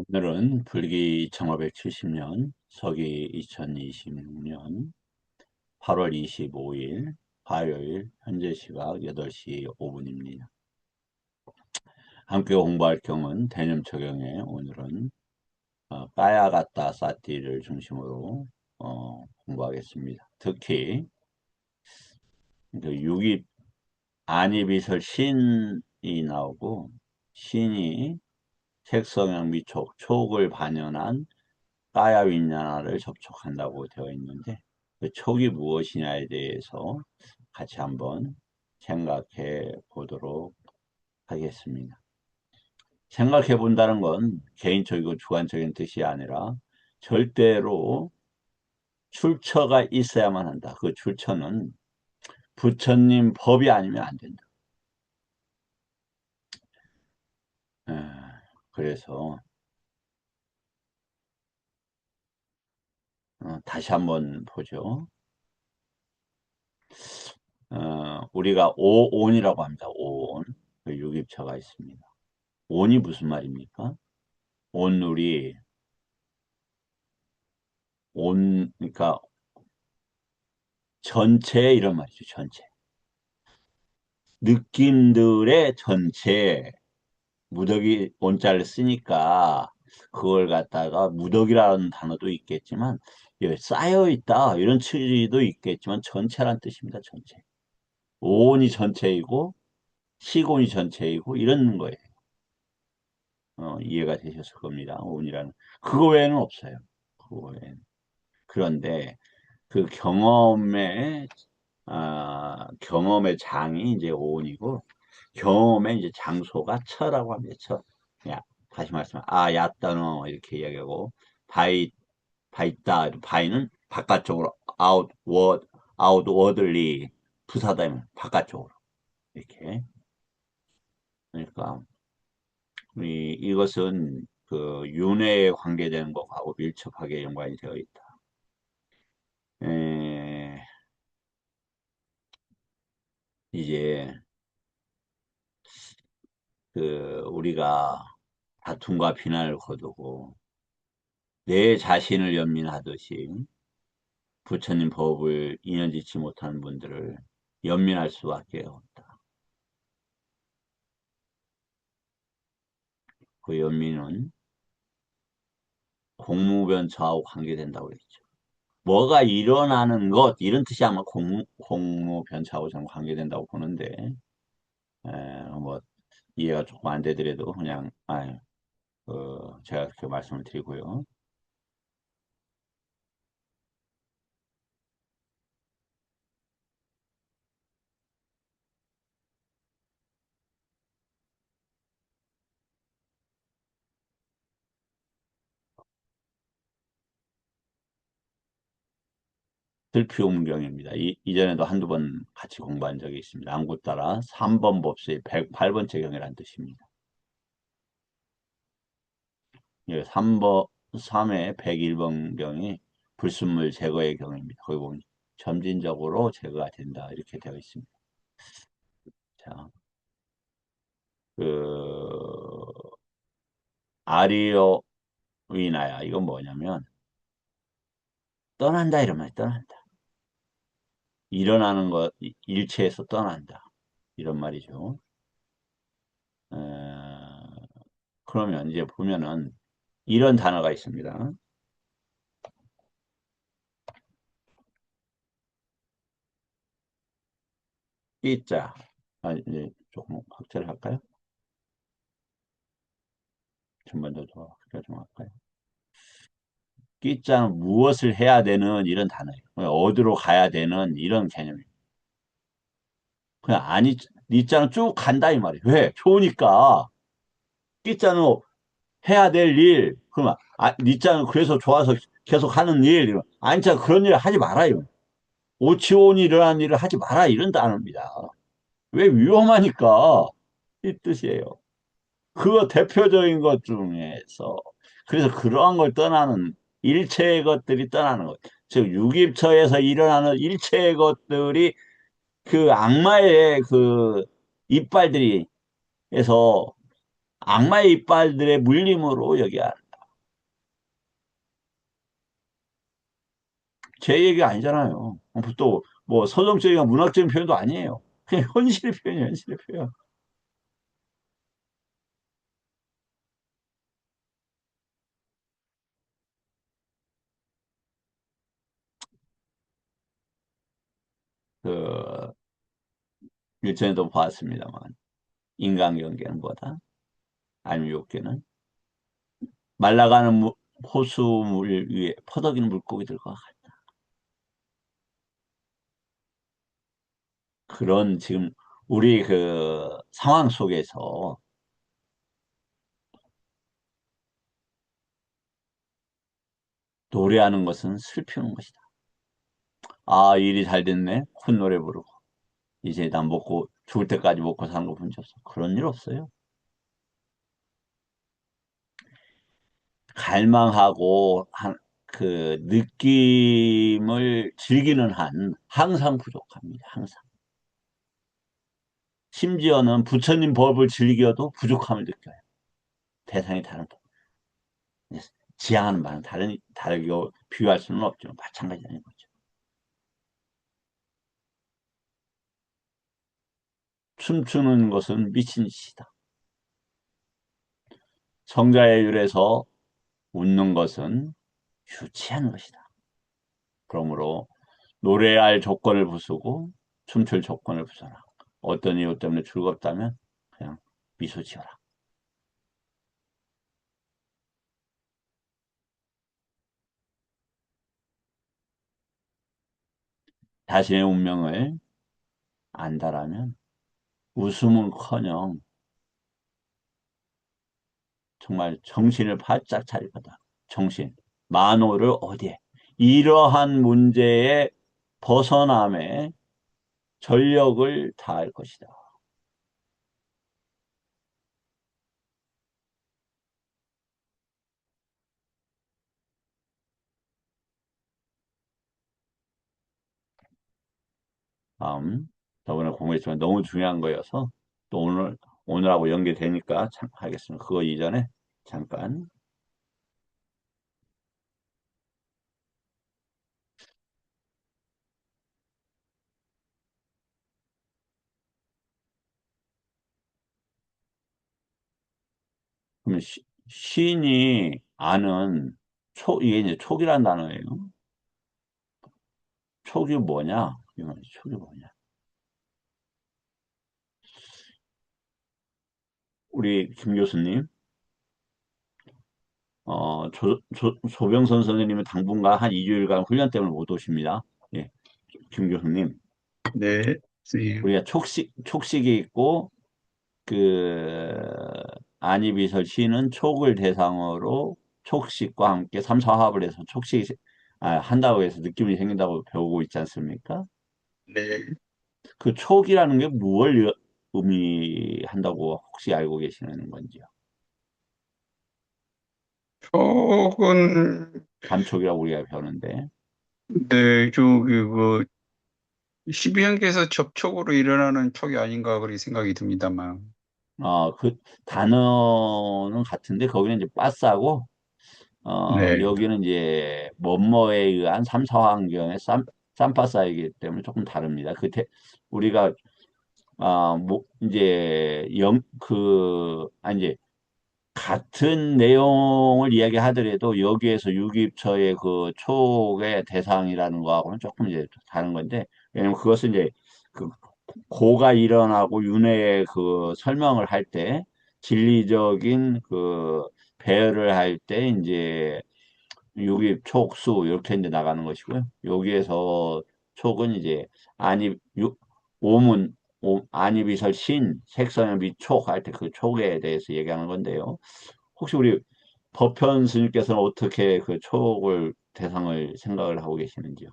오늘은 불기 1570년, 서기 2026년 8월 25일 화요일 현재 시각 8시 5분입니다. 함께 공부할 경은 대념초경에 오늘은 까야가타 사티를 중심으로 공부하겠습니다. 특히 그 육입 안입이설 신이 나오고 신이 색성형 미촉, 촉을 반영한 까야 윈야나를 접촉한다고 되어 있는데 그 촉이 무엇이냐에 대해서 같이 한번 생각해 보도록 하겠습니다. 생각해 본다는 건 개인적이고 주관적인 뜻이 아니라 절대로 출처가 있어야만 한다. 그 출처는 부처님 법이 아니면 안 된다. 에, 그래서 다시 한번 보죠. 우리가 오온이라고 합니다. 오온. 그 유깁처가 있습니다. 온이 무슨 말입니까? 온누리, 그러니까 전체 이런 말이죠. 전체. 느낌들의 전체, 무더기 온자를 쓰니까 그걸 갖다가 무더기라는 단어도 있겠지만 쌓여 있다 이런 취지도 있겠지만 전체란 뜻입니다. 전체. 오온이 전체이고 시곤이 전체이고 이런 거예요. 이해가 되셨을 겁니다. 오온이라는 그거 외에는 없어요. 그거 외에는. 그런데 그 경험의 장이 이제 오온이고, 경험의 이제 장소가 처라고 합니다. 처. 야, 다시 말씀하면, 야따노, 이렇게 이야기하고, 바이, 바이따, 바이는 바깥쪽으로, 아웃워들리, 부사다면 바깥쪽으로. 이렇게. 그러니까, 이것은 그 윤회에 관계되는 것하고 밀접하게 연관이 되어 있다. 에, 이제, 우리가 다툼과 비난을 거두고 내 자신을 연민하듯이 부처님 법을 이연짓지 못하는 분들을 연민할 수밖에 없다. 그 연민은 공무변처하고 관계된다고 그랬죠. 뭐가 일어나는 것 이런 뜻이 아마 공무변처하고 좀 관계된다고 보는데 뭐 이해가 조금 안 되더라도 그냥 제가 그렇게 말씀을 드리고요. 들피용경입니다. 이전에도 한두 번 같이 공부한 적이 있습니다. 안구 따라 3번 법수의 108번째 경이라는 뜻입니다. 예, 3번, 3회 101번 경이 불순물 제거의 경입니다. 거기 보면 점진적으로 제거가 된다. 이렇게 되어 있습니다. 자, 그, 아리오 위나야. 이건 뭐냐면, 떠난다. 이런 말이 떠난다. 일어나는 것, 일체에서 떠난다. 이런 말이죠. 그러면 이제 보면은 이런 단어가 있습니다. 끼자. 이제 조금 확대를 할까요? 전반적으로 더 확대를 좀 할까요? 끼자는 무엇을 해야 되는 이런 단어예요. 어디로 가야 되는 이런 개념이에요. 그냥 니자는 쭉 간다 이 말이에요. 왜? 좋으니까. 끼자는 해야 될 일. 그러면 니자는 그래서 좋아서 계속 하는 일. 아니자 그런 일 하지 말아요. 오치오니 일어나는 일을 하지 마라 이런 단어입니다. 왜 위험하니까 이 뜻이에요. 그 대표적인 것 중에서 그래서 그러한 걸 떠나는 일체의 것들이 떠나는 것. 즉 유깁처에서 일어나는 일체의 것들이 그 악마의 그 이빨들이 해서 악마의 이빨들의 물림으로 여기야. 제 얘기가 아니잖아요. 또 뭐 서정적이나 문학적인 표현도 아니에요. 그냥 현실의 표현이에요, 현실의 표현. 그 일전에도 봤습니다만 인간관계는 뭐다? 아니면 욕계는 말라가는 호수물 위에 퍼덕이는 물고기들과 같다. 그런 지금 우리 그 상황 속에서 노래하는 것은 슬피는 것이다. 아, 일이 잘 됐네. 콧노래 부르고. 이제 난 먹고 죽을 때까지 먹고 사는 거 본 적 없어. 그런 일 없어요. 갈망하고 그 느낌을 즐기는 한 항상 부족합니다. 항상. 심지어는 부처님 법을 즐겨도 부족함을 느껴요. 대상이 다른 법. 지향하는 바는 다르게 비교할 수는 없지만 마찬가지라는 거죠. 춤추는 것은 미친 짓이다. 성자의 율에서 웃는 것은 유치한 것이다. 그러므로 노래할 조건을 부수고 춤출 조건을 부숴라. 어떤 이유 때문에 즐겁다면 그냥 미소 지어라. 자신의 운명을 안다라면 웃음은커녕 정말 정신을 바짝 차릴 거다. 정신. 만호를 어디에? 이러한 문제에 벗어남에 전력을 다할 것이다. 다음, 저번에 공부했지만 너무 중요한 거여서 또 오늘하고 연계되니까 참 하겠습니다. 그거 이전에 잠깐. 그러면 시인이 아는 이게 이제 촉이라는 단어예요. 촉이 뭐냐? 이건 촉이 뭐냐? 우리 김 교수님, 조병선 선생님은 당분간 한 2주일간 훈련 때문에 못 오십니다. 예, 김 교수님. 네, 선생님. 우리가 촉식이 있고, 그, 안이비설 시는 촉을 대상으로 촉식과 함께 삼사화합을 해서 한다고 해서 느낌이 생긴다고 배우고 있지 않습니까? 네. 그 촉이라는 게 무엇을 의미한다고 혹시 알고 계시는 건지요? 촉은, 감촉이라고 우리가 배우는데, 네, 저기, 그, 십이형께서 접촉으로 일어나는 촉이 아닌가, 그렇게 생각이 듭니다만. 그 단어는 같은데, 거기는 이제 빠싸고, 네, 여기는 이제 뭐뭐에 의한 삼사환경의 쌈바싸이기 때문에 조금 다릅니다. 우리가, 뭐, 이제, 이제, 같은 내용을 이야기하더라도 여기에서 유기입처의 그 촉의 대상이라는 거하고는 조금 이제 다른 건데, 왜냐면 그것은 이제 그 고가 일어나고 윤회의 그 설명을 할 때, 진리적인 그 배열을 할 때 이제 유기, 촉수 이렇게 이제 나가는 것이고요. 여기에서 촉은 이제 안입, 오문, 안입이설 신, 색선의 미촉 할 때 그 촉에 대해서 얘기하는 건데요. 혹시 우리 법현 스님께서는 어떻게 그 촉을 대상을 생각을 하고 계시는지요?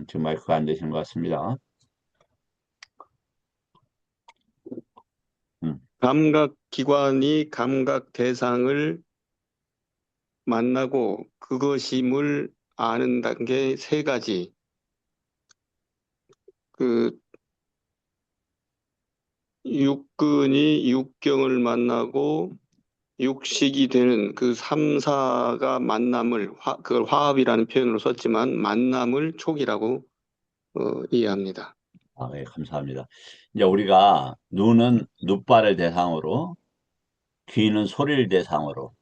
지금 마이크가 안 되시는 것 같습니다. 음, 감각 기관이 감각 대상을 만나고 그것임을 아는 단계 세 가지. 그 육근이 육경을 만나고 육식이 되는 그 삼사가 만남을 그걸 화합이라는 표현으로 썼지만 만남을 촉이라고 이해합니다. 아, 예, 감사합니다. 이제 우리가 눈은 눈발을 대상으로, 귀는 소리를 대상으로,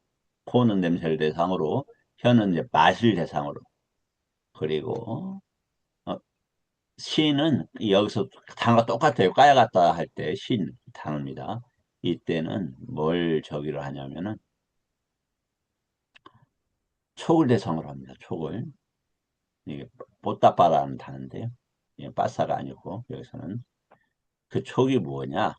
코는 냄새를 대상으로, 혀는 이제 맛을 대상으로, 그리고 어, 시는 여기서 단어가 똑같아요. 까야 같다 할 때 신 단어입니다. 이때는 뭘 저기로 하냐면은 촉을 대상으로 합니다. 촉을. 이게 뽀따빠라는 단어인데요. 예, 빠싸가 아니고 여기서는 그 촉이 뭐냐?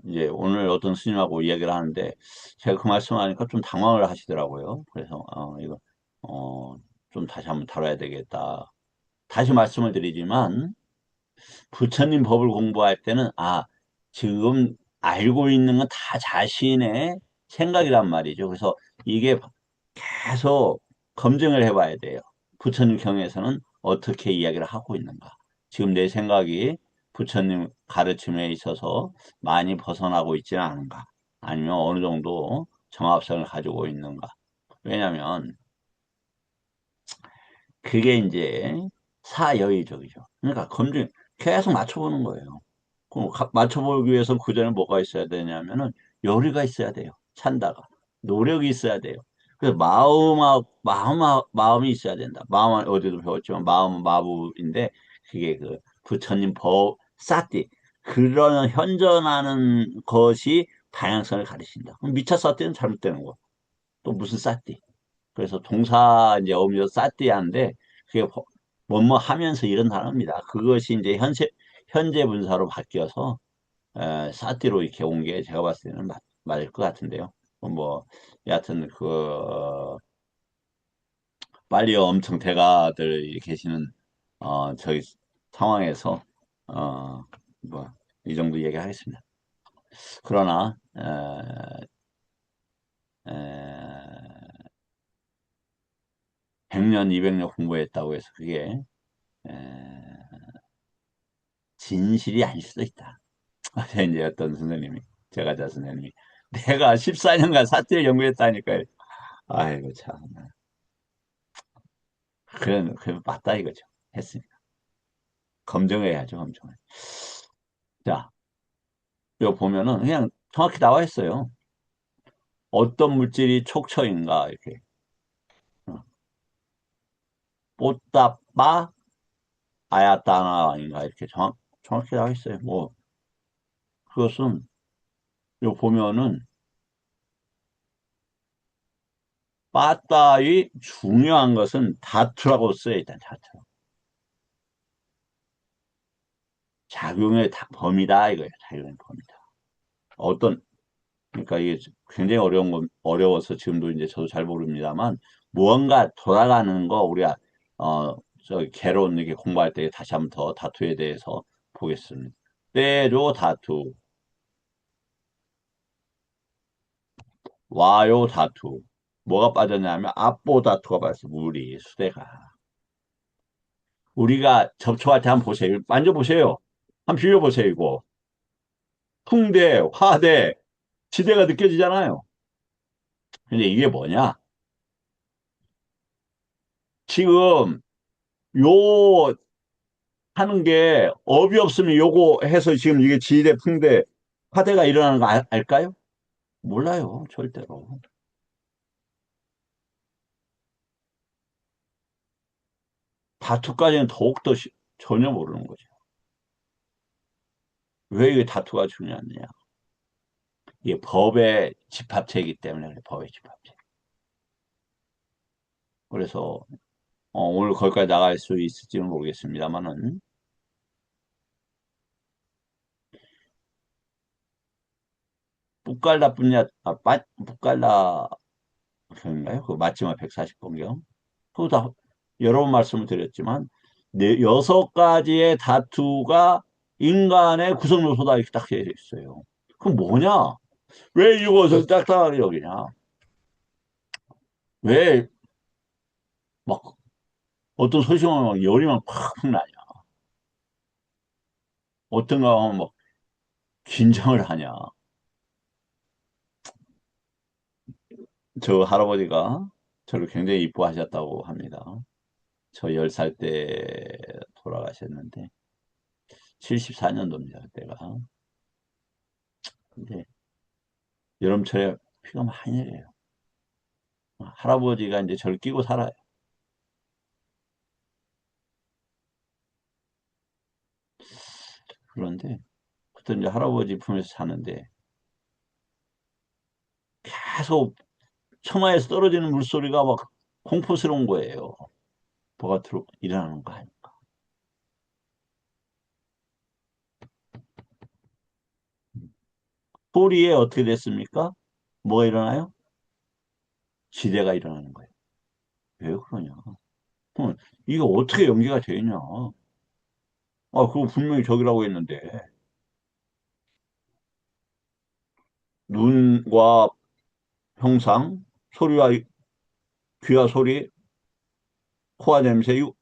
이제 오늘 어떤 스님하고 이야기를 하는데 제가 그 말씀하니까 좀 당황을 하시더라고요. 그래서 이거 어, 좀 다시 한번 다뤄야 되겠다. 다시 말씀을 드리지만 부처님 법을 공부할 때는 지금 알고 있는 건 다 자신의 생각이란 말이죠. 그래서 이게 계속 검증을 해봐야 돼요. 부처님 경에서는 어떻게 이야기를 하고 있는가. 지금 내 생각이 부처님 가르침에 있어서 많이 벗어나고 있지는 않은가. 아니면 어느 정도 정합성을 가지고 있는가. 왜냐하면 그게 이제 사여의적이죠. 그러니까 검증 계속 맞춰보는 거예요. 그럼 맞춰보기 위해서 그 전에 뭐가 있어야 되냐면은 열의가 있어야 돼요. 찬다가 노력이 있어야 돼요. 그래서 마음이 있어야 된다. 마음은 어디도 배웠지만 마음은 마부인데 그게 그 부처님 법 사띠 그런 현존하는 것이 다양성을 가리킨다. 그럼 미처 사띠는 잘못되는 거. 또 무슨 사띠? 그래서 동사 이제 어미도 사띠한데 그게 뭐뭐 하면서 이런 단어입니다. 그것이 이제 현재 분사로 바뀌어서 사띠로 이렇게 온 게 제가 봤을 때는 맞을 것 같은데요. 뭐 여하튼 빨리 엄청 대가들 계시는 저희 상황에서 뭐 이 정도 얘기하겠습니다. 그러나 100년, 200년 공부했다고 해서 그게 에, 진실이 아닐 수도 있다. 이제 어떤 선생님이 제가자 선생님이 내가 14년간 사티를 연구했다니까요. 아이고 참. 그래 맞다 이거죠. 했으니까 검증해야죠, 검증을. 자, 이거 보면은 그냥 정확히 나와 있어요. 어떤 물질이 촉처인가 이렇게 어, 뽀따빠 아야따나인가 이렇게 정확히 나와 있어요. 뭐 그것은 이거 보면은 빠따의 중요한 것은 다투라고 쓰여 있다. 다투. 작용의 범위다 이거예요. 작용의 범위다. 어떤 그러니까 이게 굉장히 어려워서 지금도 이제 저도 잘 모릅니다만 무언가 돌아가는 거 우리가 개론 이렇게 공부할 때 다시 한번 더 다투에 대해서 보겠습니다. 때로 다투, 와요 다투. 뭐가 빠졌냐면 앞보 다투가 빠졌어. 물이 수대가. 우리가 접촉할 때 한번 보세요. 만져보세요. 한번 비벼보세요. 이거. 풍대, 화대, 지대가 느껴지잖아요. 근데 이게 뭐냐? 지금 요 하는 게 업이 없으면 요거 해서 지금 이게 지대, 풍대, 화대가 일어나는 거 알까요? 몰라요. 절대로. 다투까지는 더욱더 전혀 모르는 거죠. 왜 이게 다투가 중요하느냐? 이게 법의 집합체이기 때문에 그래, 법의 집합체. 그래서 오늘 거기까지 나갈 수 있을지는 모르겠습니다만은 뿌깔라 뿐냐 뿌깔라 경인가요? 그 마지막 140번경. 그거 다 여러 번 말씀을 드렸지만 여섯 가지의 다투가 인간의 구성 요소다 이렇게 딱 되어 있어요. 그럼 뭐냐? 왜 이것을 딱딱하게 여기냐? 왜 막 어떤 소식만 막 열이 막 팍팍 나냐? 어떤 거 하면 뭐 긴장을 하냐. 저 할아버지가 저를 굉장히 이뻐하셨다고 합니다. 저 10살 때 돌아가셨는데 74년도입니다, 그때가. 근데 여름철에 피가 많이 내려요. 할아버지가 이제 저를 끼고 살아요. 그런데 그때 이제 할아버지 품에서 사는데 계속 처마에서 떨어지는 물소리가 막 공포스러운 거예요. 뭐가 일어나는 거 아니까. 소리에 어떻게 됐습니까? 뭐가 일어나요? 지대가 일어나는 거예요. 왜 그러냐? 그럼 이거 어떻게 연기가 되냐? 그거 분명히 저기라고 했는데 눈과 형상, 소리와 귀와 소리, 코와 냄새 이거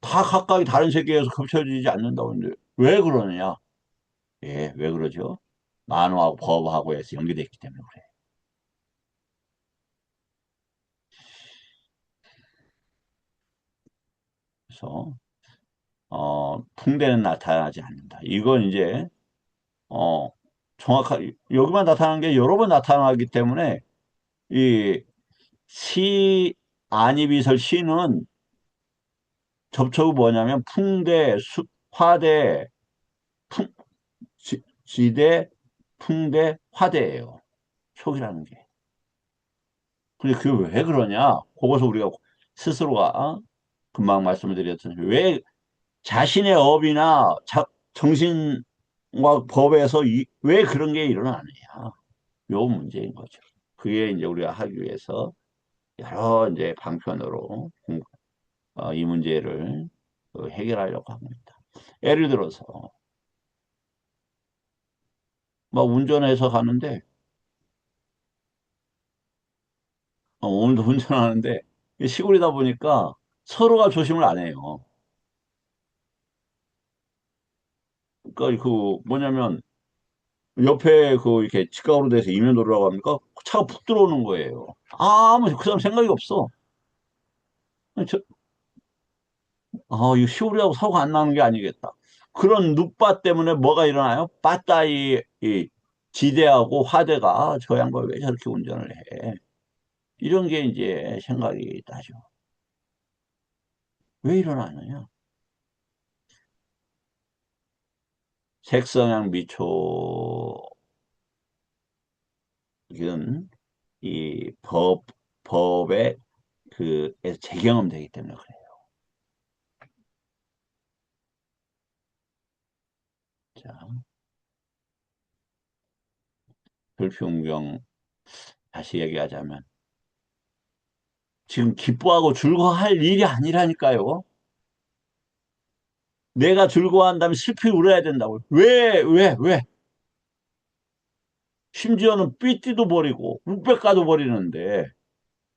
다 각각이 다른 세계에서 겹쳐지지 않는다고 하는데 왜 그러느냐? 예, 왜 그러죠? 만화하고 법하고 해서 연계됐기 때문에 그래. 그래서 풍대는 나타나지 않는다. 이건 이제 어, 정확하게 여기만 나타나는 게 여러 번 나타나기 때문에 이 시 안이비설 시는 접촉이 뭐냐면 풍대, 화대, 풍, 지대, 풍대, 화대예요. 촉이라는 게. 근데 그게 왜 그러냐? 그것을 우리가 스스로가 금방 말씀을 드렸듯이 왜 자신의 업이나 정신과 법에서 왜 그런 게 일어나느냐? 요 문제인 거죠. 그게 이제 우리가 하기 위해서 여러 이제 방편으로 이 문제를 해결하려고 합니다. 예를 들어서 막 운전해서 가는데 오늘도 운전하는데 시골이다 보니까 서로가 조심을 안 해요. 그러니까 그 뭐냐면 옆에 그 이렇게 직각으로 돼서 이면도로라고 합니까? 차가 푹 들어오는 거예요. 아무 그 사람 생각이 없어. 저, 이거 시골이라고 사고가 안 나는 게 아니겠다. 그런 눕바 때문에 뭐가 일어나요? 빠따이 이 지대하고 화대가 저 양반 왜 저렇게 운전을 해? 이런 게 이제 생각이 나죠. 왜 일어나느냐? 색성향 미초는 이 법에 에서 재경험되기 때문에 그래요. 자, 불평경 다시 얘기하자면 지금 기뻐하고 즐거워할 일이 아니라니까요. 내가 즐거워한다면 슬피 울어야 된다고. 왜? 심지어는 삐띠도 버리고 우빼까도 버리는데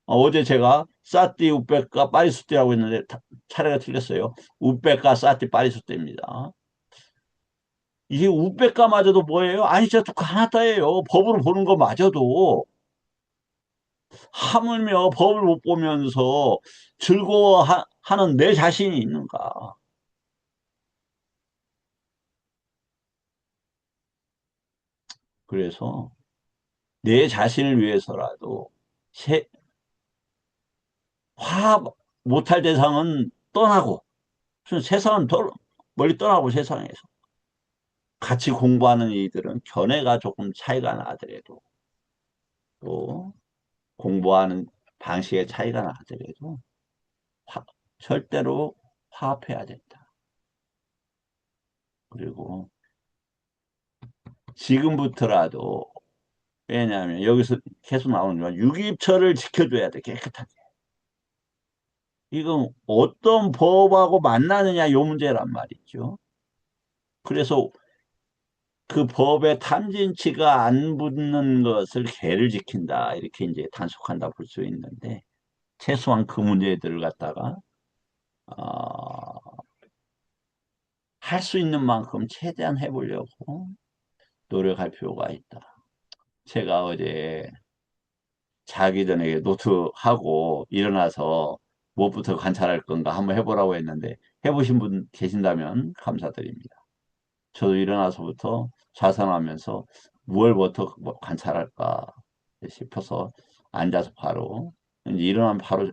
어제 제가 싸띠, 우빼까, 빠리수띠라고 했는데 차례가 틀렸어요. 우빼까, 싸띠, 빠리수띠입니다. 이게 우빼까마저도 뭐예요? 아니 진짜 또 가나다예요. 법으로 보는 거마저도 하물며 법을 못 보면서 즐거워하는 내 자신이 있는가. 그래서 내 자신을 위해서라도 화 못할 대상은 떠나고 세상은 멀리 떠나고 세상에서 같이 공부하는 이들은 견해가 조금 차이가 나더라도 또 공부하는 방식의 차이가 나더라도 화- 절대로 화합해야 된다. 그리고 지금부터라도 왜냐하면 여기서 계속 나오는 건 유기입처를 지켜줘야 돼 깨끗하게. 이건 어떤 법하고 만나느냐 요 문제란 말이죠. 그래서 그 법에 탐진치가 안 붙는 것을 개를 지킨다 이렇게 이제 단속한다 볼 수 있는데 최소한 그 문제들을 갖다가 어, 할 수 있는 만큼 최대한 해보려고 노력할 필요가 있다. 제가 어제 자기 전에 노트하고 일어나서 무엇부터 관찰할 건가 한번 해보라고 했는데 해보신 분 계신다면 감사드립니다. 저도 일어나서부터 좌선하면서 무엇부터 관찰할까 싶어서 앉아서 바로 이제 일어나면 바로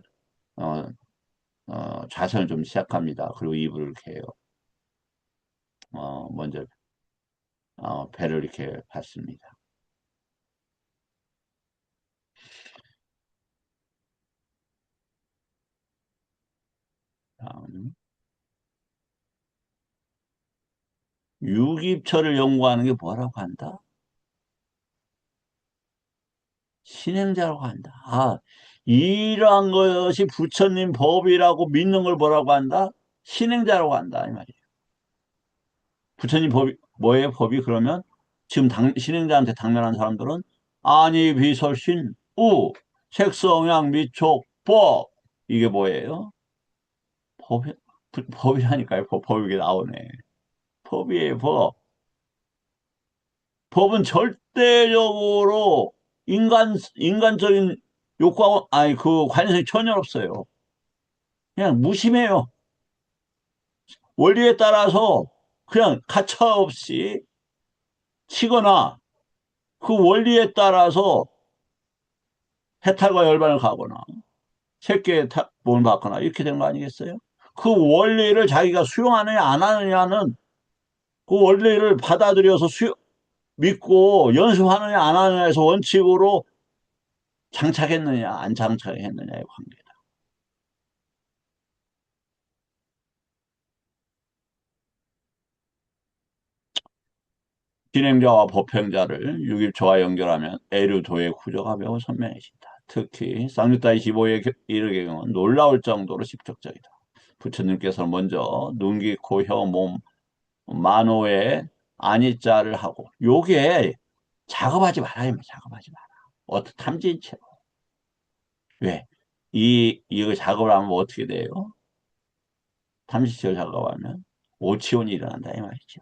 어, 좌선을 좀 시작합니다. 그리고 이불을 이렇게 해요. 먼저 배를 이렇게 받습니다. 다음 유기처를 연구하는 게 뭐라고 한다? 신행자라고 한다. 이러한 것이 부처님 법이라고 믿는 걸 뭐라고 한다? 신행자라고 한다. 이 말이에요. 부처님 법이, 뭐예요? 법이 그러면 지금 신행자한테 당면한 사람들은 아니, 비설신, 우, 색성양, 미촉, 법. 이게 뭐예요? 법, 법이라니까요. 법이 나오네. 법이에요, 법. 법은 절대적으로 인간적인 욕구하고, 아니, 그 관련성이 전혀 없어요. 그냥 무심해요. 원리에 따라서 그냥 가차없이 치거나 그 원리에 따라서 해탈과 열반을 가거나 새끼의 몸을 받거나 이렇게 되는 거 아니겠어요? 그 원리를 자기가 수용하느냐 안 하느냐는 그 원리를 받아들여서 믿고 연습하느냐 안 하느냐에서 원칙으로 장착했느냐 안 장착했느냐의 관계다. 진행자와 법행자를 유깁조와 연결하면 애류도의 구조가 매우 선명해진다. 특히 쌍유타이 15의 이르의 경우는 놀라울 정도로 직접적이다. 부처님께서 먼저 눈, 귀, 코, 혀, 몸, 만호의 안이자를 하고 요게 작업하지 말아요. 작업하지 마라. 탐진 채로. 왜? 이거 작업을 하면 어떻게 돼요? 탐진채로 작업하면 오치원이 일어난다 이 말이죠.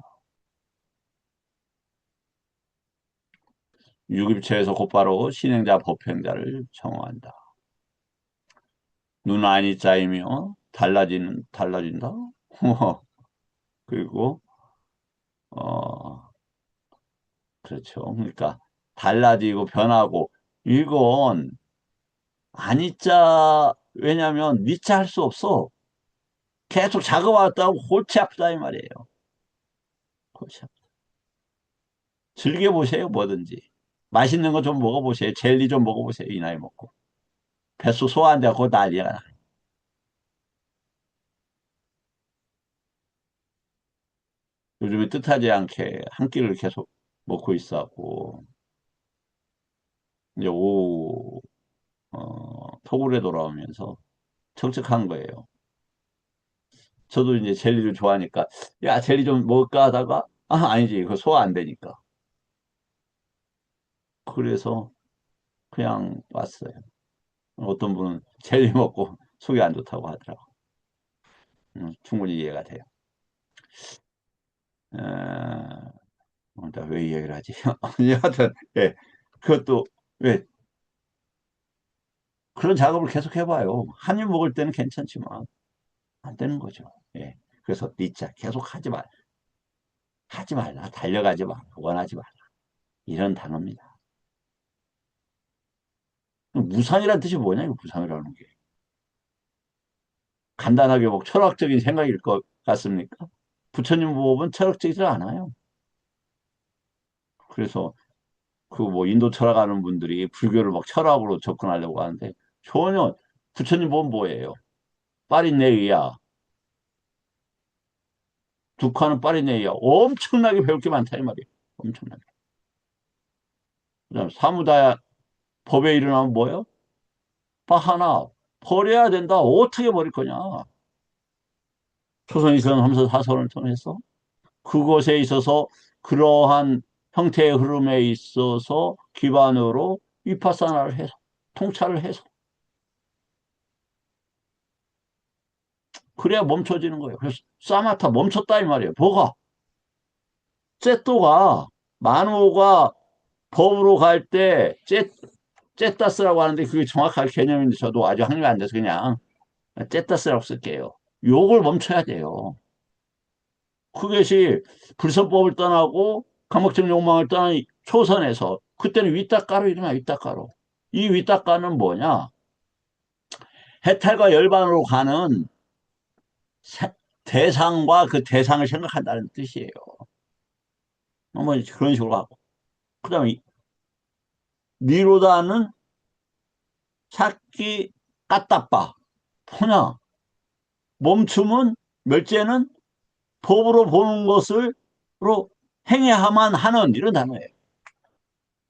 유급처에서 곧바로 신행자, 법행자를 정화한다. 눈 안이 짜이며 달라진다. 그리고 어 그렇죠. 그러니까 달라지고 변하고 이건 아니자 왜냐면 니자 할 수 없어. 계속 작업하다고 골치 아프다 이 말이에요. 골치 아프다. 즐겨보세요 뭐든지. 맛있는 거 좀 먹어보세요. 젤리 좀 먹어보세요. 이 나이 먹고. 뱃속 소화 안 되고 난리야. 요즘에 뜻하지 않게 한 끼를 계속 먹고 있어갖고 이제 오후 토굴에 돌아오면서 척척한 거예요. 저도 이제 젤리를 좋아하니까 야 젤리 좀 먹을까 하다가 아니지 그거 소화 안 되니까 그래서 그냥 왔어요. 어떤 분은 젤리 먹고 속이 안 좋다고 하더라고. 충분히 이해가 돼요. 왜 이야기를 하지? 여하튼 예, 그것도 왜 그런 작업을 계속 해봐요. 한 입 먹을 때는 괜찮지만 안 되는 거죠. 예. 그래서 니자 계속 하지 말라, 달려가지 말라, 원하지 말라. 이런 단어입니다. 무상이라는 뜻이 뭐냐, 무상이라는 게. 간단하게 뭐 철학적인 생각일 것 같습니까? 부처님 보법은 철학적이지 않아요. 그래서 그 뭐 인도 철학하는 분들이 불교를 막 철학으로 접근하려고 하는데 전혀 부처님 보면 뭐예요? 파리네이야. 두카는 파리네이야. 엄청나게 배울 게 많다 이 말이에요. 엄청나게. 그다음 사무다야 법에 일어나면 뭐예요? 하나 버려야 된다. 어떻게 버릴 거냐? 초선이선 함서 사선을 통해서 그것에 있어서 그러한 형태의 흐름에 있어서 기반으로 위파사나를 해서 통찰을 해서 그래야 멈춰지는 거예요. 그래서 싸마타 멈췄다 이 말이에요. 뭐가? 째또가 만호가 법으로 갈 때 째따스라고 하는데 그게 정확한 개념인데 저도 아주 확립이 안 돼서 그냥 째따스라고 쓸게요. 요걸 멈춰야 돼요. 그것이 불선법을 떠나고 강박적 욕망을 떠난 초선에서 그때는 윗닦아로 일어나 윗닦아로. 이 윗닦아는 뭐냐? 해탈과 열반으로 가는 대상과 그 대상을 생각한다는 뜻이에요. 뭐 그런 식으로 하고. 그 다음에 니로다는 찾기 까따빠. 뭐냐? 멈춤은 멸제는 법으로 보는 것으로 행해야만 하는 이런 단어예요.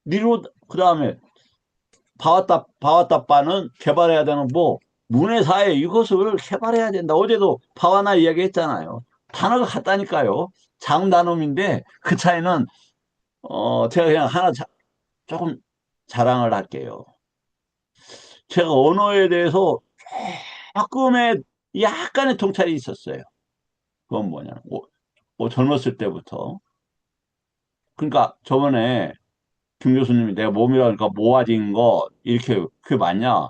니로 그 다음에 바와따빠는 개발해야 되는 뭐 문해사회 이것을 개발해야 된다. 어제도 바와나 이야기했잖아요. 단어가 같다니까요. 장단음인데 그 차이는 제가 그냥 하나 조금 자랑을 할게요. 제가 언어에 대해서 조금의 약간의 통찰이 있었어요. 그건 뭐냐. 젊었을 때부터. 그러니까 저번에 김 교수님이 내가 몸이라니까 모아진 거 이렇게 그게 맞냐?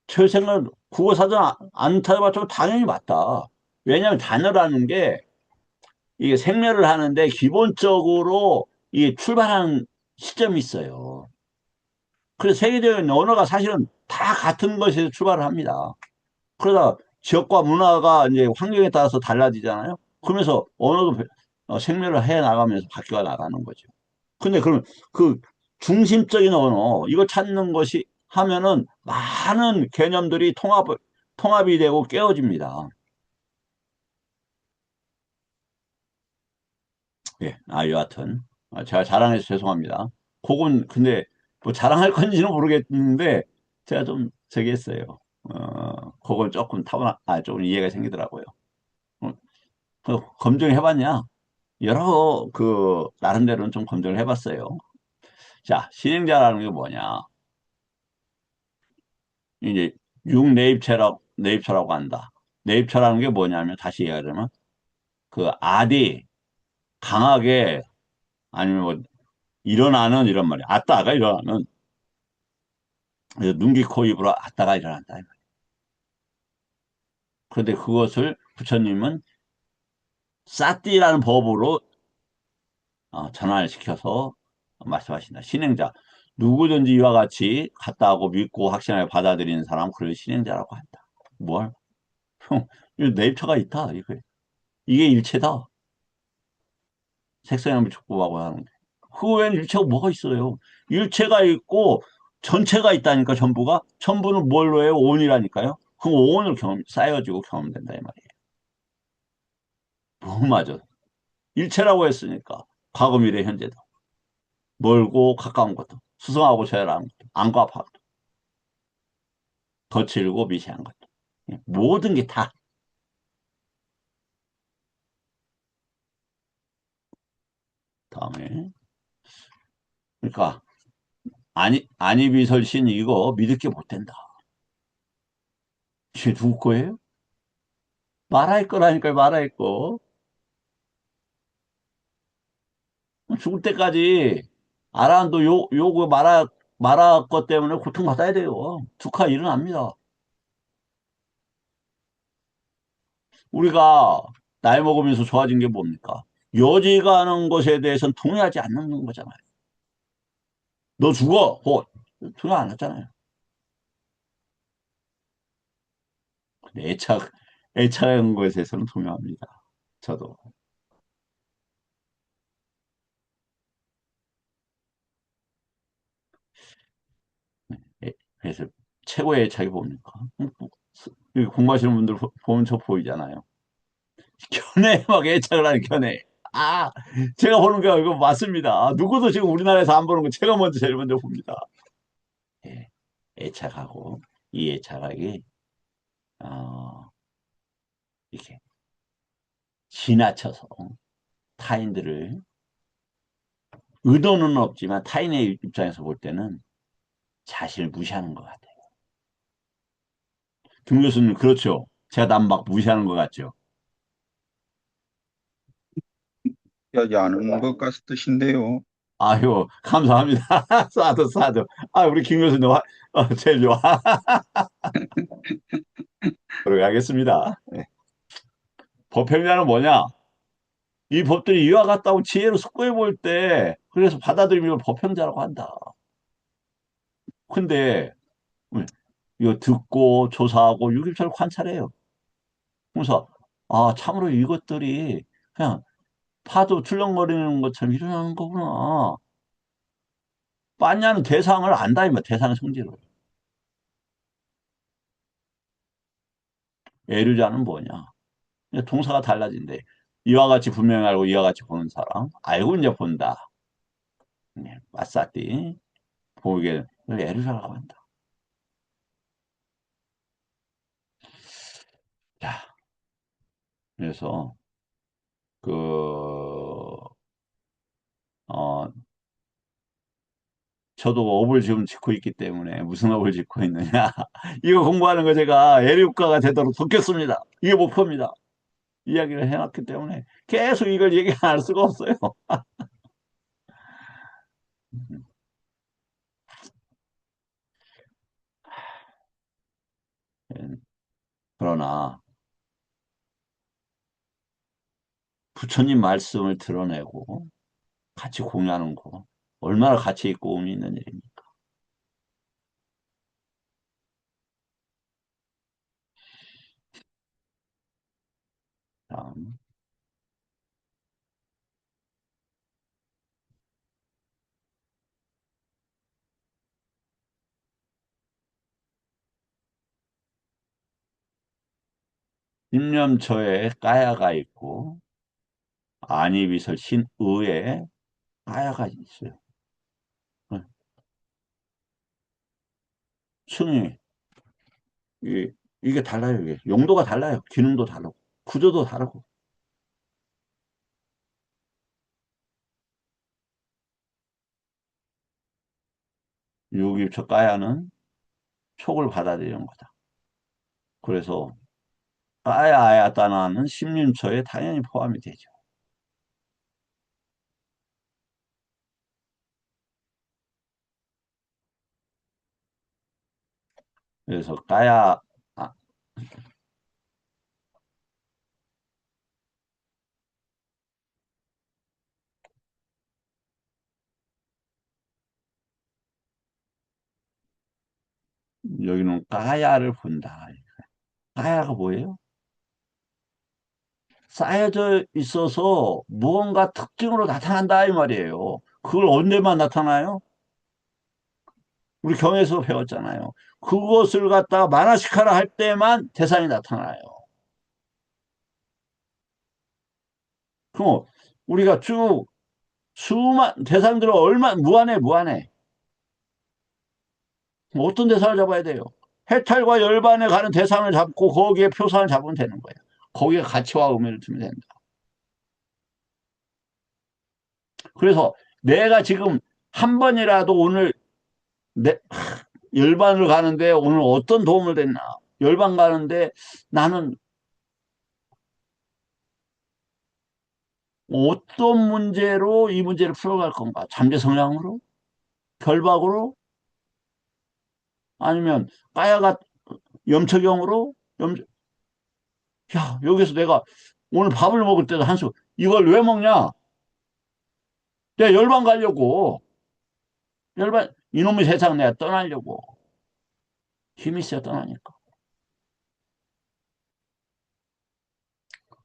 제 생각은 국어사전 안 찾아봤지만 당연히 맞다. 왜냐하면 단어라는 게 이게 생멸을 하는데 기본적으로 이게 출발하는 시점이 있어요. 그래서 세계적인 언어가 사실은 다 같은 것에서 출발을 합니다. 그러다 지역과 문화가 이제 환경에 따라서 달라지잖아요. 그러면서 언어도 생멸을 해 나가면서 바뀌어 나가는 거죠. 근데 그럼 그 중심적인 언어, 이거 찾는 것이 하면은 많은 개념들이 통합이 되고 깨어집니다. 예, 여하튼. 제가 자랑해서 죄송합니다. 그건 근데 뭐 자랑할 건지는 모르겠는데 제가 좀 저기 했어요. 그건 조금 조금 이해가 생기더라고요. 어, 검증해봤냐? 여러 나름대로는 좀 검증을 해봤어요. 자, 신행자라는 게 뭐냐? 이제 네입처라고 한다. 네입처라는 게 뭐냐면 다시 얘기하자면 그 아디 강하게 아니면 뭐 일어나는 이런 말이야. 아따가 일어나는 눈기 코 입으로 아따가 일어난다. 그런데 그것을 부처님은 사띠라는 법으로 전환을 시켜서 말씀하신다. 신행자. 누구든지 이와 같이 갔다 하고 믿고 확신하여 받아들이는 사람 그를 신행자라고 한다. 뭘? 형, 이 네이처가 있다. 이게 일체다. 색성향비 촉구하고 하는 게. 그 외에는 일체가 뭐가 있어요? 일체가 있고 전체가 있다니까 전부가. 전부는 뭘로 해요? 온이라니까요. 그 온을 쌓여지고 경험된다 이 말이에요. 뭐 맞아. 일체라고 했으니까 과거 미래 현재도 멀고 가까운 것도 수성하고 저열한 것도 안과 밖도 거칠고 미세한 것도 모든 게 다. 다음에 그러니까 안이비설신 이거 믿을 게 못 된다. 이게 누구 거예요? 말할 거라니까요. 말할 거. 죽을 때까지 아라한도 요거 말할 것 때문에 고통받아야 돼요. 두카 일어납니다. 우리가 나이 먹으면서 좋아진 게 뭡니까? 여지가는 것에 대해서는 동의하지 않는 거잖아요. 너 죽어! 동의 안 했잖아요. 근데 애착한 것에 대해서는 동의합니다. 저도. 그래서 최고의 애착이 뭡니까? 여기 공부하시는 분들 보면 저 보이잖아요. 견해 막 애착을 하는 견해. 아, 제가 보는 거 이거 맞습니다. 누구도 지금 우리나라에서 안 보는 거 제가 제일 먼저 봅니다. 예, 애착하고 이 애착하기 어, 이렇게 지나쳐서 타인들을 의도는 없지만 타인의 입장에서 볼 때는 자신을 무시하는 것 같아요. 김 교수님 그렇죠. 제가 남 막 무시하는 것 같죠? 하지 않은 것 같으신데요. 아유, 감사합니다. 사도, 사도. 아, 우리 김 교수님, 제일 좋아. 들어가겠습니다. 네. 법평자는 뭐냐? 이 법들이 이와 같다고 지혜로 숙고해 볼 때, 그래서 받아들이면 법평자라고 한다. 근데, 이거 듣고, 조사하고, 유심차를 관찰해요. 그래서, 아, 참으로 이것들이 그냥 파도 출렁거리는 것처럼 일어나는 거구나. 빠냐는 대상을 안다, 이말 대상의 성질을. 애류자는 뭐냐? 동사가 달라진대. 이와 같이 분명히 알고 이와 같이 보는 사람. 알고 이제 본다. 네, 마사띠. 보게 애류자라고 한다. 자, 그래서 그, 어, 저도 업을 지금 짓고 있기 때문에 무슨 업을 짓고 있느냐. 이거 공부하는 거 제가 애류가가 되도록 돕겠습니다. 이게 목표입니다. 이야기를 해놨기 때문에 계속 이걸 얘기 안 할 수가 없어요. 그러나 부처님 말씀을 드러내고 같이 공유하는 거 얼마나 가치 있고 의미 있는 일입니까? 다음, 십념처에 까야가 있고 안이비설 신의에 까야가 있어요. 층이 이게 달라요. 이게 용도가 달라요. 기능도 다르고 구조도 다르고 유기처 까야는 촉을 받아들이는 거다. 그래서 까야 아야따나는 십념처에 당연히 포함이 되죠. 그래서 까야 아, 여기는 까야를 본다. 까야가 뭐예요? 쌓여져 있어서 무언가 특징으로 나타난다 이 말이에요. 그걸 언제만 나타나요? 우리 경에서 배웠잖아요. 그것을 갖다가 만화시카라 할 때만 대상이 나타나요. 그럼 우리가 쭉 수만 대상들은 얼마 무한해 무한해. 뭐 어떤 대상을 잡아야 돼요? 해탈과 열반에 가는 대상을 잡고 거기에 표상을 잡으면 되는 거예요. 거기에 가치와 의미를 두면 된다. 그래서 내가 지금 한 번이라도 오늘 내, 열반을 가는데 오늘 어떤 도움을 됐나? 열반 가는데 나는 어떤 문제로 이 문제를 풀어갈 건가? 잠재 성향으로? 결박으로? 아니면 까야가 염처경으로? 야, 여기서 내가 오늘 밥을 먹을 때도 한수 이걸 왜 먹냐? 내가 열반 가려고. 열반 이놈의 세상 내가 떠나려고. 힘이 있어야 떠나니까.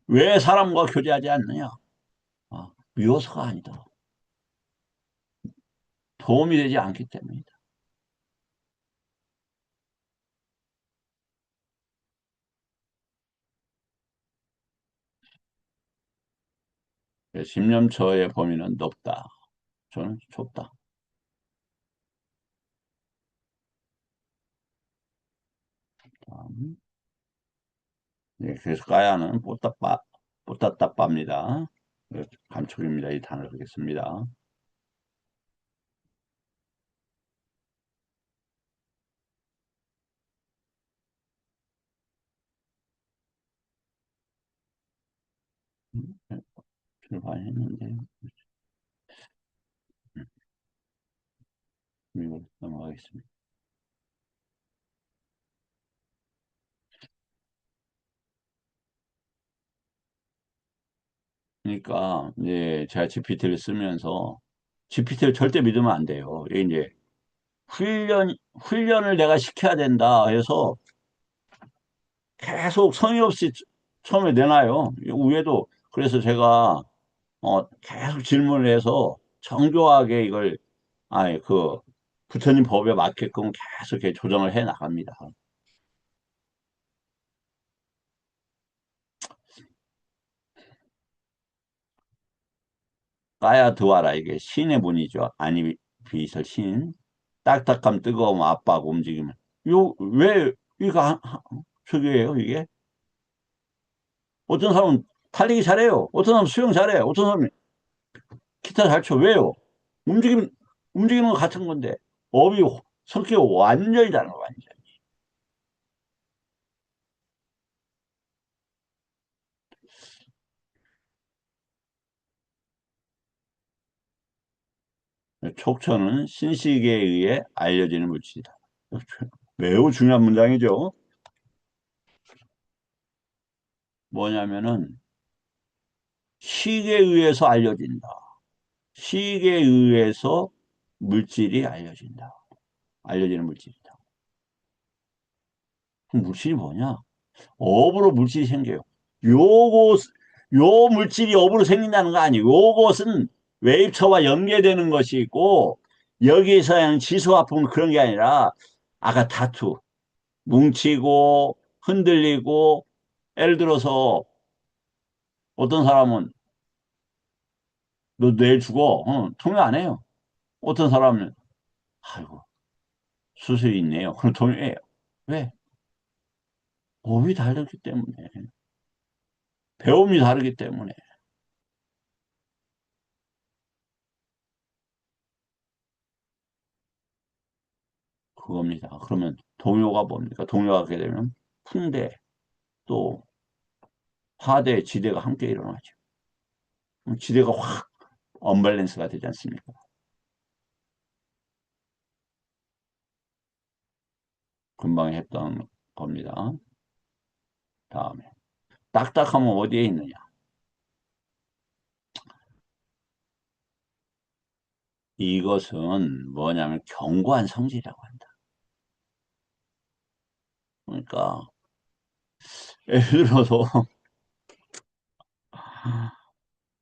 왜 사람과 교제하지 않느냐? 미워서가 아니다. 도움이 되지 않기 때문이다. 십념처의 범위는 높다. 저는 좁다. 네, 그래서 까야는 뽀따따빠입니다. 감촉입니다. 이 단어를 쓰겠습니다. 출발했는데, 이거 넘어가겠습니다. 그러니까, 이제 제가 GPT를 쓰면서, GPT를 절대 믿으면 안 돼요. 이게 이제 훈련을 내가 시켜야 된다 해서 계속 성의 없이 처음에 내놔요. 위에도, 그래서 제가, 계속 질문을 해서 정교하게 이걸, 아니, 부처님 법에 맞게끔 계속 이렇게 조정을 해 나갑니다. 까야 드와라, 이게 신의 문이죠. 아니, 비설 신. 딱딱함, 뜨거움, 압박, 움직임. 왜, 이거, 저기예요, 이게? 어떤 사람은 달리기 잘해요. 어떤 사람은 수영 잘해. 어떤 사람은 기타 잘 쳐. 왜요? 움직임, 움직이는 거 같은 건데. 업이, 성격이 완전히 다른 거, 완전. 촉천은 신식에 의해 알려지는 물질이다. 매우 중요한 문장이죠. 뭐냐면은, 식에 의해서 알려진다. 식에 의해서 물질이 알려진다. 알려지는 물질이다. 그럼 물질이 뭐냐? 업으로 물질이 생겨요. 요거, 요 물질이 업으로 생긴다는 거 아니에요. 요것은 웨이브처와 연계되는 것이 있고, 여기서 그냥 지수 아픔 그런 게 아니라, 아까 다투, 뭉치고, 흔들리고, 예를 들어서 어떤 사람은 너 내일 죽어. 통역 안 해요. 어떤 사람은, 아이고, 수술이 있네요. 그럼 통역해요. 왜? 업이 다르기 때문에. 배움이 다르기 때문에. 그겁니다. 그러면 동요가 뭡니까? 동요가 하게 되면 풍대, 또 화대, 지대가 함께 일어나죠. 그럼 지대가 확 언밸런스가 되지 않습니까? 금방 했던 겁니다. 다음에. 딱딱하면 어디에 있느냐? 이것은 뭐냐면 견고한 성질이라고 한다. 그러니까 예를 들어서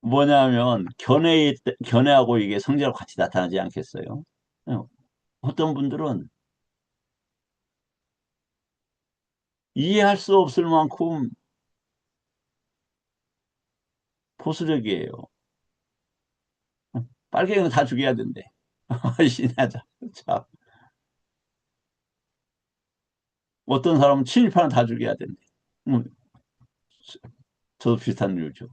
뭐냐면 견해하고 이게 성질하고 같이 나타나지 않겠어요? 어떤 분들은 이해할 수 없을 만큼 보수적이에요. 빨갱이는 다 죽여야 된대. 신하자. 참. 어떤 사람은 친일파는 다 죽여야 된대. 음, 저도 비슷한 이유죠.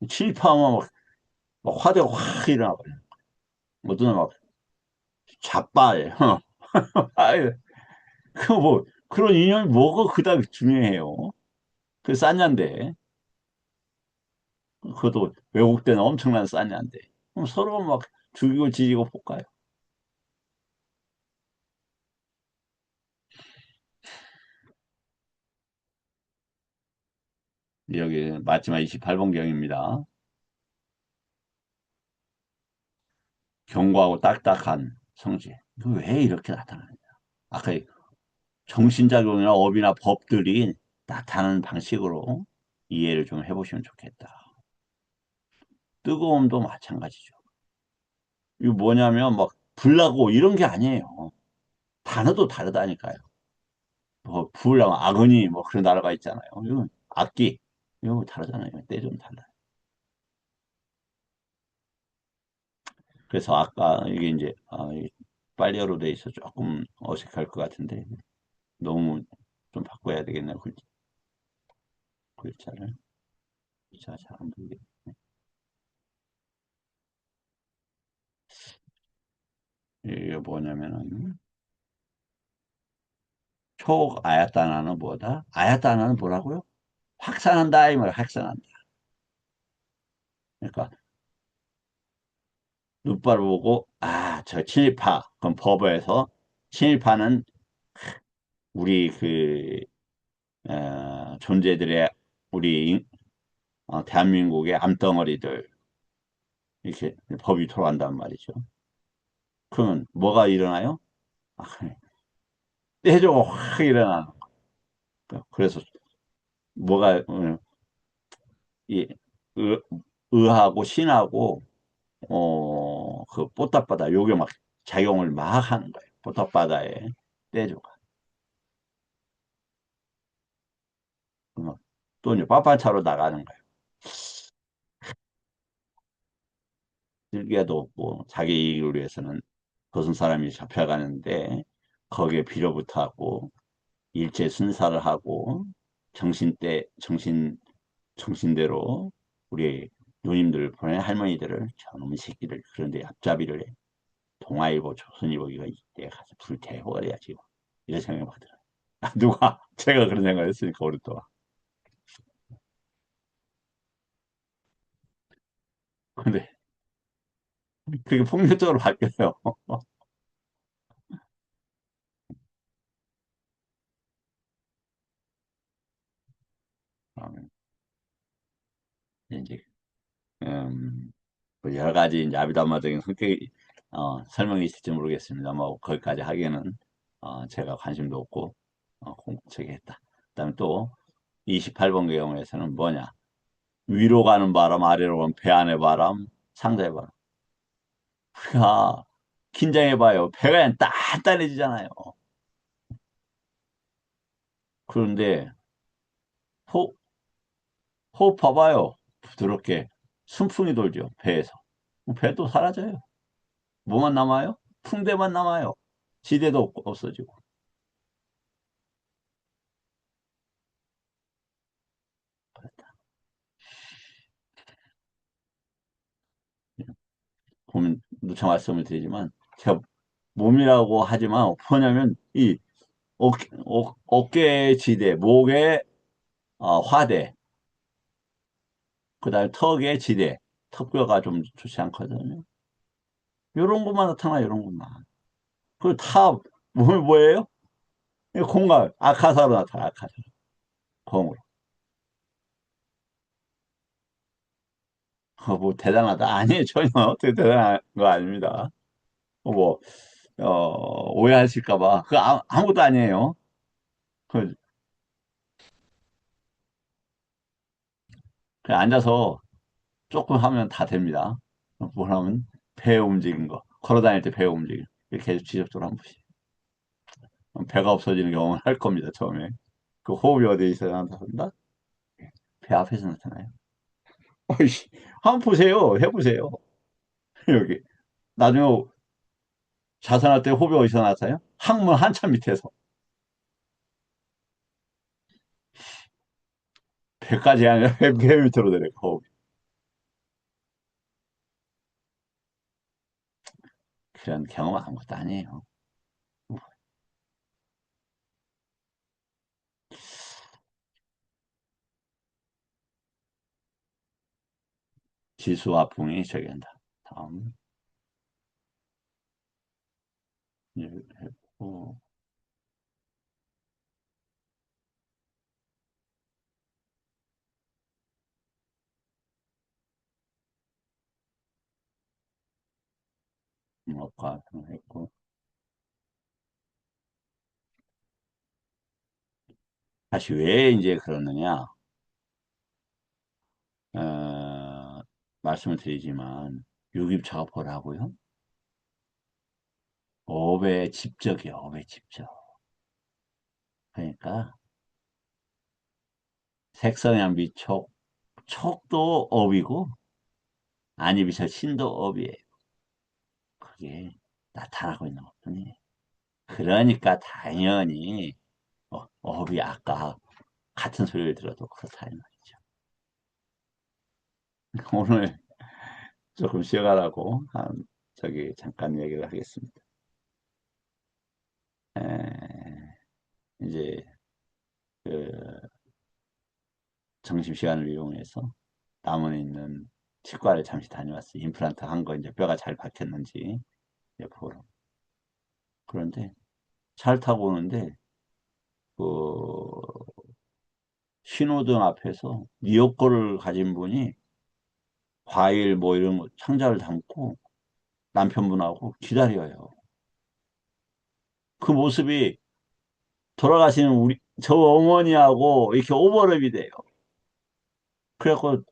친일파하면 막 화대가 확 일어나버려. 어떤 사람은 막 자빠해. 아유, 그런 인연이 뭐가 그닥 중요해요. 그 싼년데. 그것도 외국대는 엄청난 싼년데. 그럼 서로 막 죽이고 지지고 볶아요. 여기 마지막 28번경입니다. 견고하고 딱딱한 성질. 이거 왜 이렇게 나타나느냐. 아까 정신작용이나 업이나 법들이 나타나는 방식으로 이해를 좀 해보시면 좋겠다. 뜨거움도 마찬가지죠. 이거 뭐냐면 막 불나고 이런 게 아니에요. 단어도 다르다니까요. 뭐 불나고 아그니 뭐 그런 단어가 있잖아요. 이건 악기 이거 다르잖아요. 때 좀 달라요. 그래서 아까 이게 이제 빨리어로 돼 있어 조금 어색할 것 같은데 너무 좀 바꿔야 되겠네요. 글자를. 글자 잘안 보이게. 이게 뭐냐면은 초아야따나는 뭐다? 아야따나는 뭐라고요? 확산한다 이 말, 확산한다. 그러니까 눈발을 보고 저 친일파. 그럼 법에서 친일파는 우리 존재들의 우리 대한민국의 암덩어리들 이렇게 법이 돌아간단 말이죠. 그러면 뭐가 일어나요? 아, 떼조가 확 일어나는 거예요. 그래서 뭐가 이 의, 의하고 신하고 그 뽀따바다 요게 막 작용을 막 하는 거예요. 뽀따바다에 떼조가. 또 이제 빠빠차로 나가는 거예요. 쓸개도 없고 자기 이익을 위해서는 벗은 사람이 잡혀가는데 거기에 빌어붙어 하고 일제 순사를 하고 정신대로 우리 누님들 보내 할머니들을 저놈의 새끼들 그런데 앞잡이를 해. 동아일보 조선일보 이거 이때 가서 불태워버려야지 이런 생각을 하더라고요. 누가 제가 그런 생각을 했으니까 오랫동안. 근데 그게 폭력적으로 바뀌어요. 이제 뭐 여러 가지 이제 아비담마적인 성격이 설명이 있을지 모르겠습니다. 뭐 거기까지 하기에는 제가 관심도 없고 저기 했다. 그다음에 또 28번 경우에서는 뭐냐? 위로 가는 바람, 아래로 가는 배 안의 바람, 상자의 바람. 우리가 긴장해봐요. 배가 단단해지잖아요. 그런데 호, 호흡 봐봐요. 부드럽게 순풍이 돌죠. 배에서. 배도 사라져요. 뭐만 남아요? 풍대만 남아요. 지대도 없어지고. 보면 누차 말씀을 드리지만 제가 몸이라고 하지만 뭐냐면 이 어깨 지대, 목에 화대, 그다음에 턱에 지대, 턱뼈가 좀 좋지 않거든요. 이런 것만 나타나 이런 것만. 그리고 다 몸이 뭐예요? 이 공간 아카사로 나타나 아카사 공으로. 뭐 대단하다 아니에요 전혀 어떻게 대단한 거 아닙니다. 뭐 오해하실까 봐 그 아무것도 아니에요. 그 그냥 앉아서 조금 하면 다 됩니다. 뭐냐면 배 움직인 거, 걸어 다닐 때 배 움직임. 이렇게 계속 지속적으로 한 번씩. 배가 없어지는 경험을 할 겁니다, 처음에. 그 호흡이 어디에 있어야 나타난다? 배 앞에서 나타나요. 어이씨, 한번 보세요. 해보세요. 여기. 나중에 자산할 때 호흡이 어디서 나타나요? 항문 한참 밑에서. 배까지 아니라 배 밑으로 내려가, 호흡이. 그런 경험 아무것도 아니에요. 지수와 풍이 저기 한다. 다음. 예, 했고, 업과 했고. 다시 왜 이제 그러느냐? 어, 말씀을 드리지만 유기차가 뭐라고요? 업의 집적이요, 업의 집적. 그러니까 색성향비 촉, 촉도 업이고 안입이서 신도 업이에요. 그게 나타나고 있는 것뿐이에요. 그러니까 당연히 업이 아까 같은 소리를 들어도 그렇다 이 말이죠. 오늘 조금 쉬어가라고 저기 잠깐 얘기를 하겠습니다. 에, 이제 그 점심시간을 이용해서 남원에 있는 치과를 잠시 다녀왔어요. 임플란트 한 거 이제 뼈가 잘 박혔는지 이제 보러. 그런데 차를 타고 오는데 그 신호등 앞에서 리어커를 가진 분이 과일 뭐 이런 거 상자를 담고 남편분하고 기다려요. 그 모습이 돌아가시는 우리 저 어머니하고 이렇게 오버랩이 돼요. 그래갖고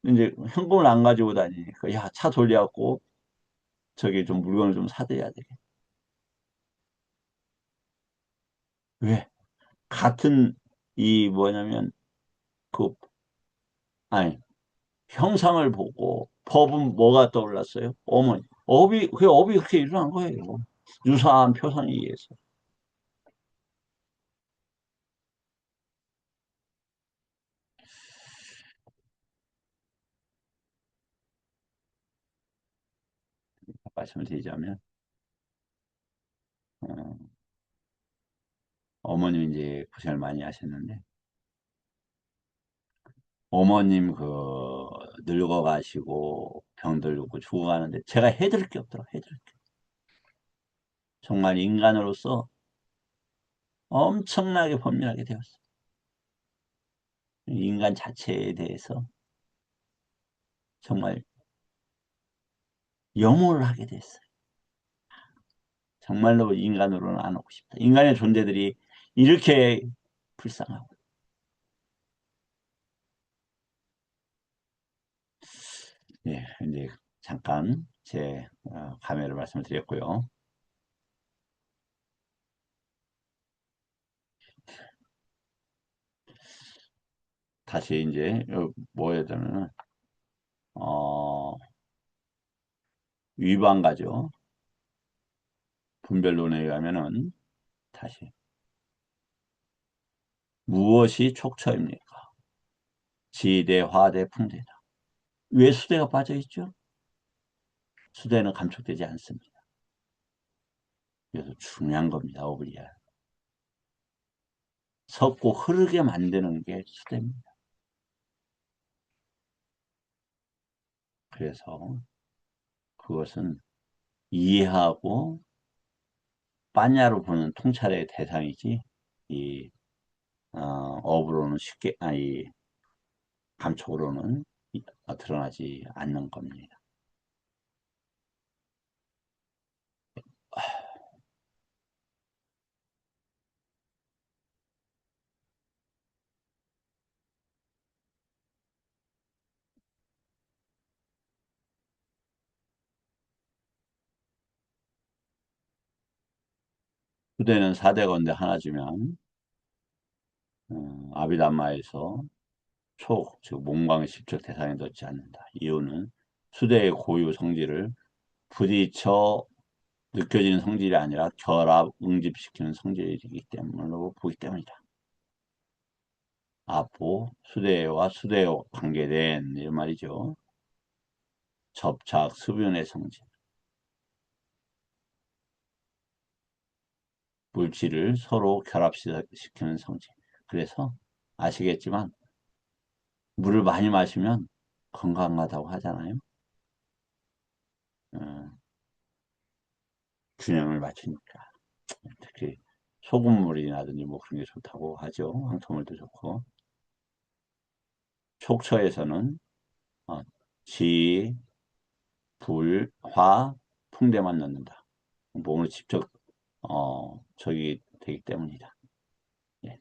이제 현금을 안 가지고 다니니까 야, 차 돌려갖고 저기 좀 물건을 좀 사드려야 되겠다. 왜? 같은 이 뭐냐면 그 아니 형상을 보고 법은 뭐가 떠올랐어요? 어머니. 업이 그 업이 그렇게 일어난 거예요. 유사한 표현에 의해서. 말씀을 드리자면 어, 어머님 이제 고생을 많이 하셨는데 어머님 그 늙어가시고 병들고 죽어가는데 제가 해드릴 게 없더라. 해드릴 게. 정말 인간으로서 엄청나게 번민하게 되었어요. 인간 자체에 대해서 정말 염호를 하게 됐어요. 정말로 인간으로는 안 오고 싶다. 인간의 존재들이 이렇게 불쌍하고. 네, 이제 잠깐 제 감회를 말씀을 드렸고요. 다시 이제 뭐 해야 되냐면 어, 위반가죠. 분별론에 의하면은 다시 무엇이 촉처입니까? 지대, 화대, 풍대다. 왜 수대가 빠져 있죠? 수대는 감촉되지 않습니다. 그래서 중요한 겁니다. 어블리아. 섞고 흐르게 만드는 게 수대입니다. 그래서 그것은 이해하고 빠냐로 보는 통찰의 대상이지 이 업으로는 쉽게 아니 감촉으로는 드러나지 않는 겁니다. 후대는 4대 건데 하나 주면 아비담마에서 즉 몸광의 십적 대상에 넣지 않는다. 이유는 수대의 고유 성질을 부딪혀 느껴지는 성질이 아니라 결합, 응집시키는 성질이기 때문으로 보기 때문이다. 아포, 수대와 수대와 관계된 이 말이죠. 접착, 수변의 성질. 물질을 서로 결합시키는 성질. 그래서 아시겠지만 물을 많이 마시면 건강하다고 하잖아요. 어, 균형을 맞추니까. 특히 소금물이라든지 뭐 그런 게 좋다고 하죠. 황토물도 좋고. 촉처에서는 어, 지, 불, 화, 풍대만 넣는다. 몸을 직접 저기 되기 때문이다. 예.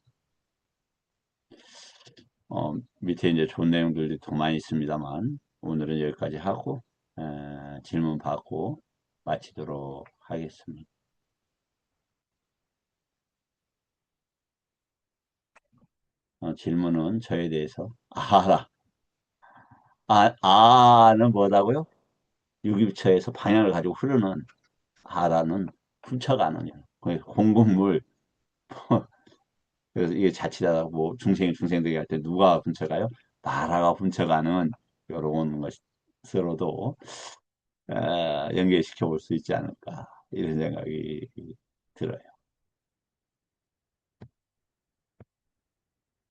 밑에 이제 좋은 내용들이 더 많이 있습니다만 오늘은 여기까지 하고 질문 받고 마치도록 하겠습니다. 질문은 저에 대해서 아는 뭐다고요? 유기처에서 방향을 가지고 흐르는 아라는 훔쳐가는 공급물. 그래서 이게 자칫하다 뭐 중생들이 할 때 누가 훔쳐가요? 나라가 훔쳐가는 이런 것으로도 연계시켜 볼 수 있지 않을까 이런 생각이 들어요.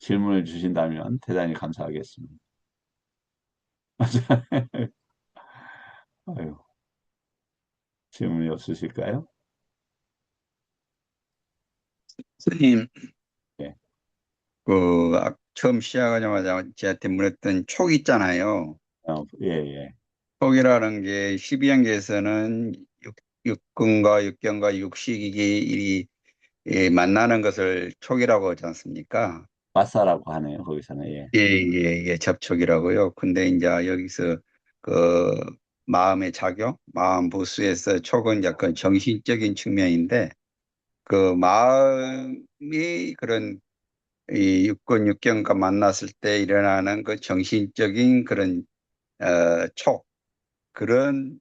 질문을 주신다면 대단히 감사하겠습니다. 아유, 질문이 없으실까요? 선생님, 예, 처음 시작하자마자 저한테 물었던 촉 있잖아요. 예, 예. 촉이라는 게 12연계에서는 육근과 육경과 육식이 만나는 것을 촉이라고 하지 않습니까? 마사라고 하네요. 거기서는 예. 예, 예, 예, 접촉이라고요. 근데 이제 여기서 그 마음의 작용, 마음 부수에서 촉은 약간 정신적인 측면인데 그 마음이 그런 이 육군 육경과 만났을 때 일어나는 그 정신적인 그런 촉 그런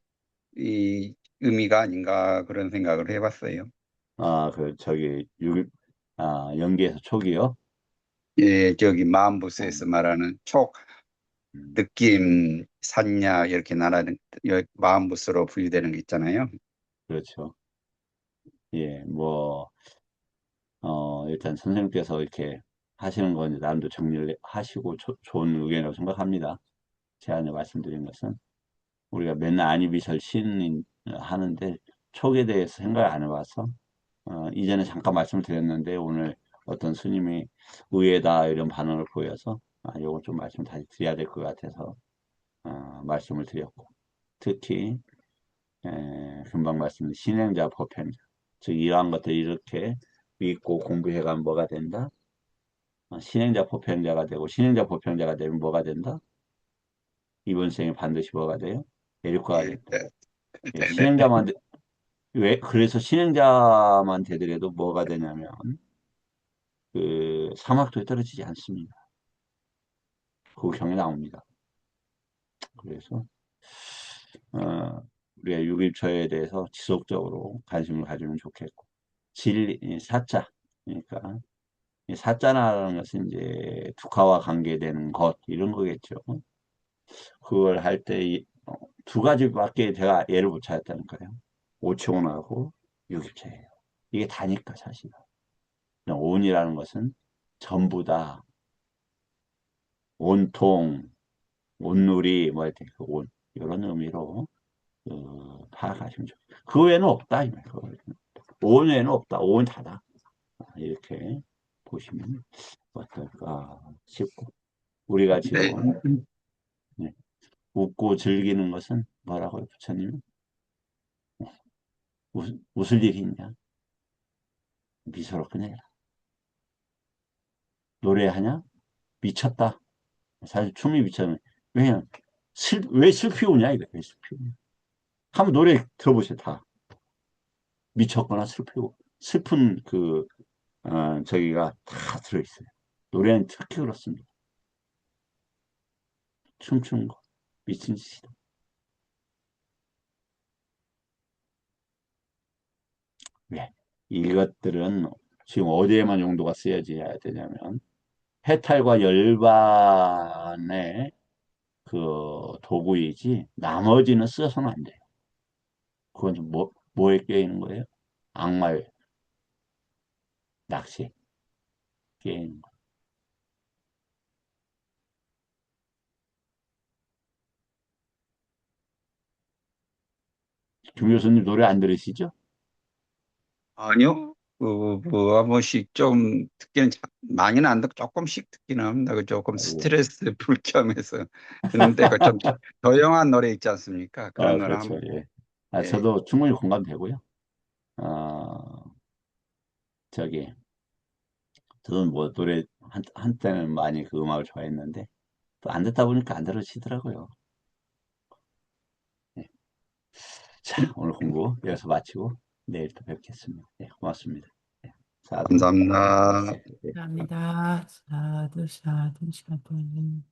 이 의미가 아닌가 그런 생각을 해봤어요. 그 저기 연기에서 촉이요. 예, 저기 마음 부수에서 음, 말하는 촉, 음, 느낌, 산냐 이렇게 나라는 마음 부수로 분류되는 게 있잖아요. 그렇죠. 예, 뭐 일단 선생님께서 이렇게 하시는 건 나름대로 정리를 하시고 좋은 의견이라고 생각합니다. 제가 이제 말씀드린 것은 우리가 맨날 안이비설신 하는데 촉에 대해서 생각을 안 해봐서 이전에 잠깐 말씀을 드렸는데 오늘 어떤 스님이 의외다 이런 반응을 보여서 요건 좀 말씀 다시 드려야 될 것 같아서 말씀을 드렸고 특히 금방 말씀드린 신행자 법행자 즉 이러한 것들 이렇게 믿고 공부해가면 뭐가 된다? 신행자 법행자가 되고 신행자 법행자가 되면 뭐가 된다? 이번 생에 반드시 뭐가 돼요? 에리코가 예, 된다. 네, 예, 네, 네. 네. 신행자만 왜 그래서 신행자만 되더라도 뭐가 되냐면 그 사막도에 떨어지지 않습니다. 그 경에 나옵니다. 그래서 어, 우리가 육일처에 대해서 지속적으로 관심을 가지면 좋겠고 진리 사자 그러니까 이 사자라는 것은 이제 두카와 관계되는 것 이런 거겠죠. 그걸 할 때 두 가지밖에 제가 예를 못 찾았다니까요. 오총하고 육일체예요. 이게 다니까 사실. 온이라는 것은 전부 다 온통, 온누리 뭐 이렇게 그 온, 이런 의미로 파악하시면 좋겠어요. 그 외에는 없다. 이 말이에요. 온 외에는 없다. 온 다다. 이렇게 보시면 어떨까 싶고 우리가 네. 지금 네, 웃고 즐기는 것은 뭐라고요? 부처님은 웃을 일이 있냐? 미소로 그냥 노래하냐? 미쳤다. 사실 춤이 미쳤네. 왜냐면 왜 슬피 우냐 이거 왜 슬피 우냐? 한번 노래 들어보세요 다. 미쳤거나 슬프고 슬픈 저기가 다 들어있어요. 노래는 특히 그렇습니다. 춤추는 거 미친 짓이다. 왜? 이것들은 지금 어디에만 용도가 쓰여져야 되냐면 해탈과 열반의 그 도구이지 나머지는 쓰여서는 안 돼요. 그건 좀 뭐에 껴있는 거예요? 악마의 낚시에 껴있는 거. 김 교수님 노래 안 들으시죠? 아니요. 한 번씩 좀 듣기는 많이는 안 듣고 조금씩 듣기는 합니다. 그 조금 아이고. 스트레스 풀 겸해서 듣는데 그 좀 조용한 노래 있지 않습니까? 그런 거는 그렇죠. 한번 예. 예. 저도 충분히 공감되고요. 어, 저기, 저는 뭐 노래 한때는 많이 그 음악을 좋아했는데, 또 안 듣다 보니까 안 들어지더라고요. 예. 자, 오늘 공부 여기서 마치고 내일 또 뵙겠습니다. 예, 고맙습니다. 예, 사두. 감사합니다. 예, 예. 감사합니다. 사두, 사두, 사두.